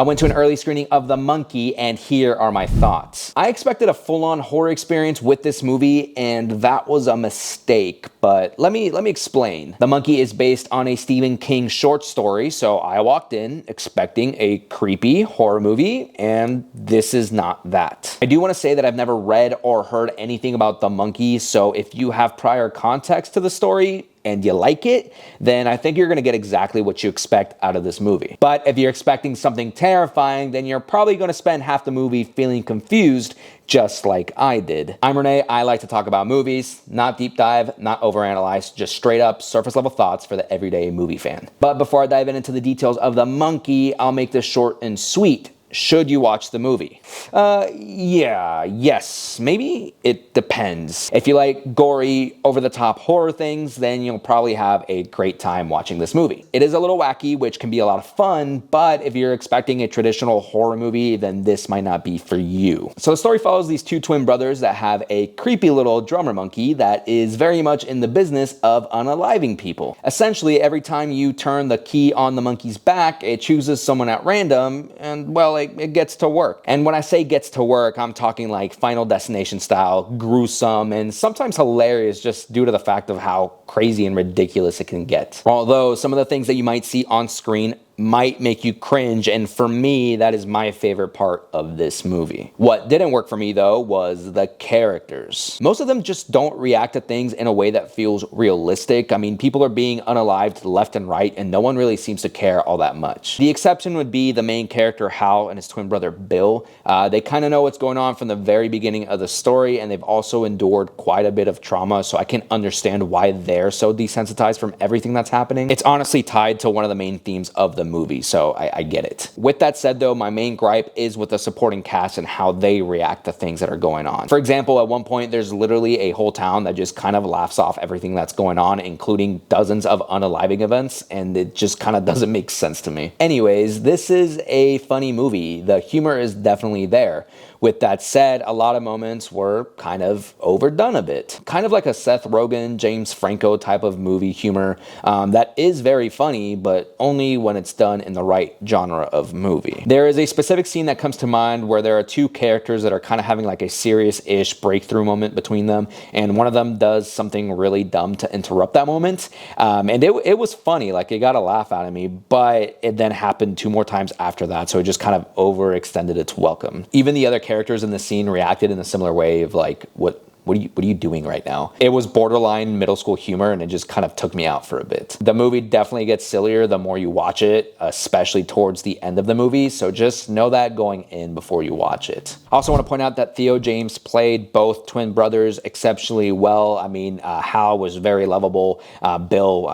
I went to an early screening of The Monkey, and here are my thoughts. I expected a full-on horror experience with this movie, and that was a mistake, but let me explain. The Monkey is based on a Stephen King short story, so I walked in expecting a creepy horror movie, and this is not that. I do want to say that I've never read or heard anything about The Monkey, so if you have prior context to the story, and you like it, then I think you're gonna get exactly what you expect out of this movie. But if you're expecting something terrifying, then you're probably gonna spend half the movie feeling confused, just like I did. I'm René, I like to talk about movies, not deep dive, not overanalyze, just straight up surface level thoughts for the everyday movie fan. But before I dive into the details of The Monkey, I'll make this short and sweet. Should you watch the movie? Yes, maybe. It depends. If you like gory, over-the-top horror things, then you'll probably have a great time watching this movie. It is a little wacky, which can be a lot of fun, but if you're expecting a traditional horror movie, then this might not be for you. So the story follows these two twin brothers that have a creepy little drummer monkey that is very much in the business of unaliving people. Essentially, every time you turn the key on the monkey's back, it chooses someone at random, and well, it gets to work. And when I say gets to work, I'm talking like Final Destination style, gruesome, and sometimes hilarious just due to the fact of how crazy and ridiculous it can get. Although some of the things that you might see on screen might make you cringe, and for me, that is my favorite part of this movie. What didn't work for me, though, was the characters. Most of them just don't react to things in a way that feels realistic. I mean, people are being unalived left and right, and no one really seems to care all that much. The exception would be the main character, Hal, and his twin brother, Bill. They kind of know what's going on from the very beginning of the story, and they've also endured quite a bit of trauma, so I can understand why they're so desensitized from everything that's happening. It's honestly tied to one of the main themes of the movie, so I get it. With that said, though, my main gripe is with the supporting cast and how they react to things that are going on. For example, at one point, there's literally a whole town that just kind of laughs off everything that's going on, including dozens of unaliving events, and it just kind of doesn't make sense to me. Anyways, this is a funny movie. The humor is definitely there. With that said, a lot of moments were kind of overdone a bit. Kind of like a Seth Rogen, James Franco type of movie humor that is very funny, but only when it's done in the right genre of movie. There is a specific scene that comes to mind where there are two characters that are kind of having like a serious-ish breakthrough moment between them, and one of them does something really dumb to interrupt that moment. And it was funny, like it got a laugh out of me, but it then happened 2 more times after that, so it just kind of overextended its welcome. Even the other characters in the scene reacted in a similar way of like, what are you doing right now? It was borderline middle school humor, and it just kind of took me out for a bit. The movie definitely gets sillier the more you watch it, especially towards the end of the movie, so just know that going in before you watch it. I also want to point out that Theo James played both twin brothers exceptionally well. I mean, Hal was very lovable. Bill,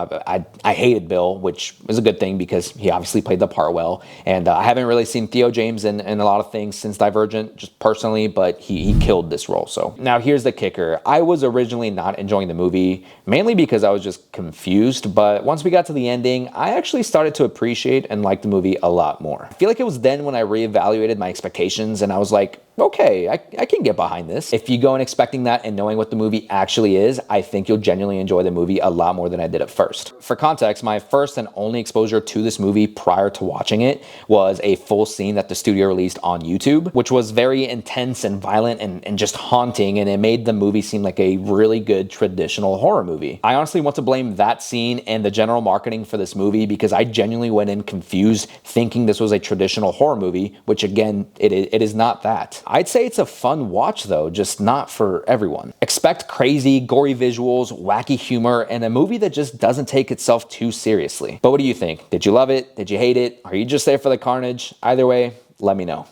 I hated Bill, which was a good thing because he obviously played the part well, and I haven't really seen Theo James in a lot of things since Divergent, just personally, but he killed this role. So now here's the kicker. I was originally not enjoying the movie, mainly because I was just confused, but once we got to the ending, I actually started to appreciate and like the movie a lot more. I feel like it was then when I reevaluated my expectations, and I was like, okay, I can get behind this. If you go in expecting that and knowing what the movie actually is, I think you'll genuinely enjoy the movie a lot more than I did at first. For context, my first and only exposure to this movie prior to watching it was a full scene that the studio released on YouTube, which was very intense and violent and just haunting, and it made the movie seem like a really good traditional horror movie. I honestly want to blame that scene and the general marketing for this movie because I genuinely went in confused thinking this was a traditional horror movie, which again, it is not that. I'd say it's a fun watch though, just not for everyone. Expect crazy, gory visuals, wacky humor, and a movie that just doesn't take itself too seriously. But what do you think? Did you love it? Did you hate it? Are you just there for the carnage? Either way, let me know.